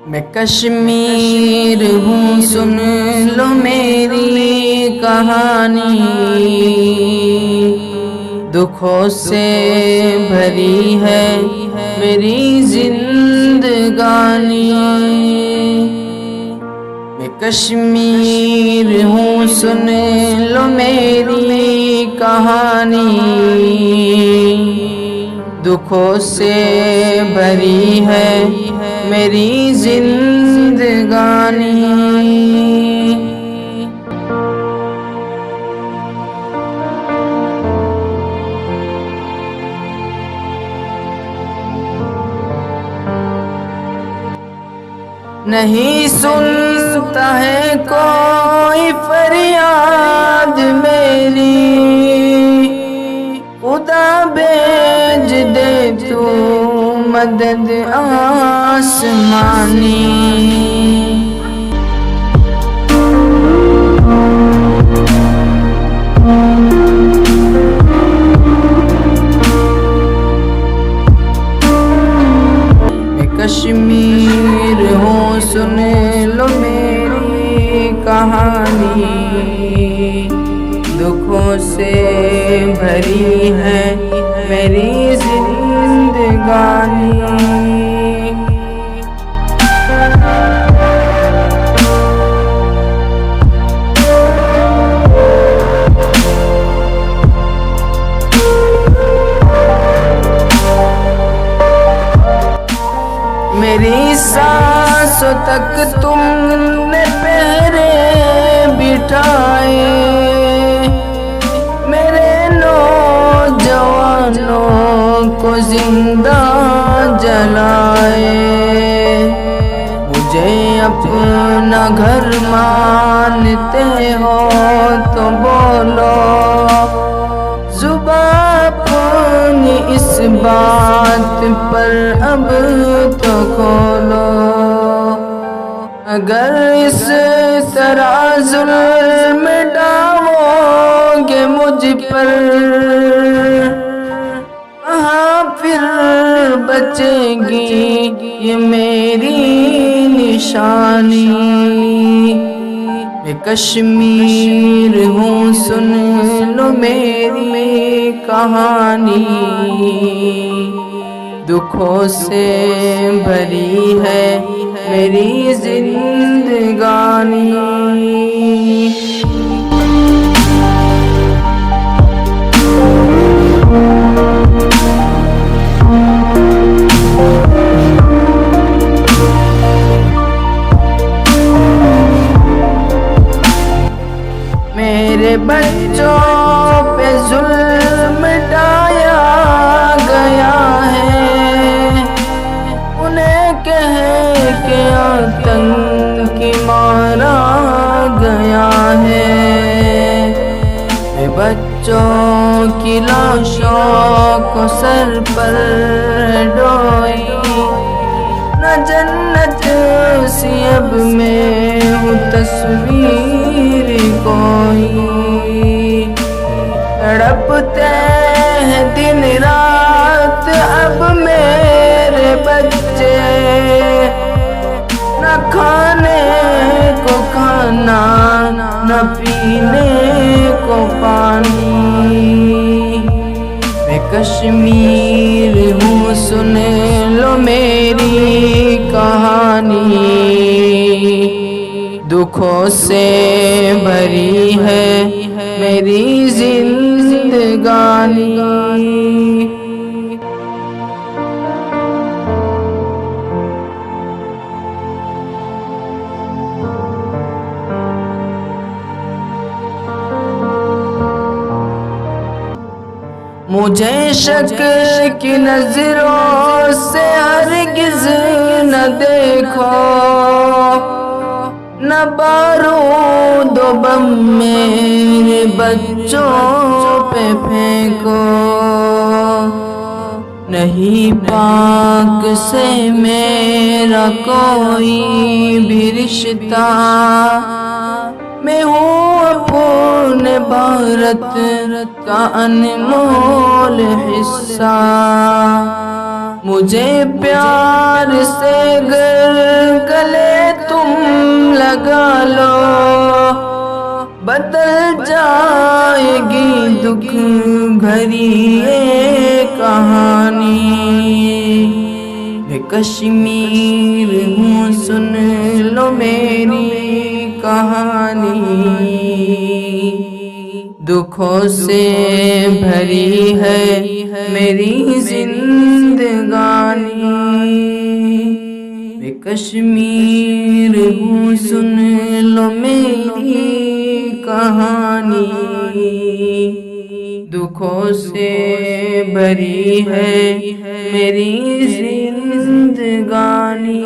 मैं कश्मीर हूँ, सुन लो मेरी कहानी। दुखों से भरी है मेरी जिंदगानी। मैं कश्मीर हूँ, सुन लो मेरी कहानी। दुखों से भरी है मेरी जिंदगानी। नहीं सुनता है कोई फरियाद मेरी, खुदा भेज दे तू मदद आसमानी। मैं कश्मीर हूँ, सुन लो मेरी कहानी। दुखों से भरी है मेरी जिंदगानी। मेरी सांसों तक तुमने पहरे बिठाए, मेरे नौजवानों को जिंदा जलाए। मुझे अपना घर मानते हो तो बोलो, जुबान अपनी इस बात पर अब तो खोलो। अगर इस तरह जुल्म डालोगे मुझ पर, कहाँ फिर बचेगी ये मेरी निशानी। मैं कश्मीर हूँ, सुन लो मेरी कहानी। दुखों से भरी है मेरी जिंदगानी। मेरे बच्चों पे जुल्म ढाया गया है, उन्हें कह के आतंकी मारा गया है। मेरे बच्चों की लाशों को सर पर ढोई, न जन्नत सी अब मैं हूँ तस्वीर कोई। तड़पते हैं दिन रात अब मेरे बच्चे, न खाने को खाना न पीने को पानी। मैं कश्मीर हूँ, सुन लो मेरी कहानी। दुखों से भरी है मेरी जिंदगानी। मुझे शक की नजरों से हरगिज़ न देखो, न बारूद बम मेरे बच्चों पे फेंको। नहीं पाक से मेरा कोई भी रिश्ता, मैं हूँ अपने भारत का अनमोल हिस्सा। मुझे प्यार से घर लगा लो, बदल जाएगी दुख भरी ये कहानी। मैं कश्मीर हूँ, सुन लो मेरी कहानी। दुखों से भरी है मेरी जिंदगानी। मैं कश्मीर हूँ, सुन लो मेरी कहानी। दुखों से भरी है मेरी जिंदगानी।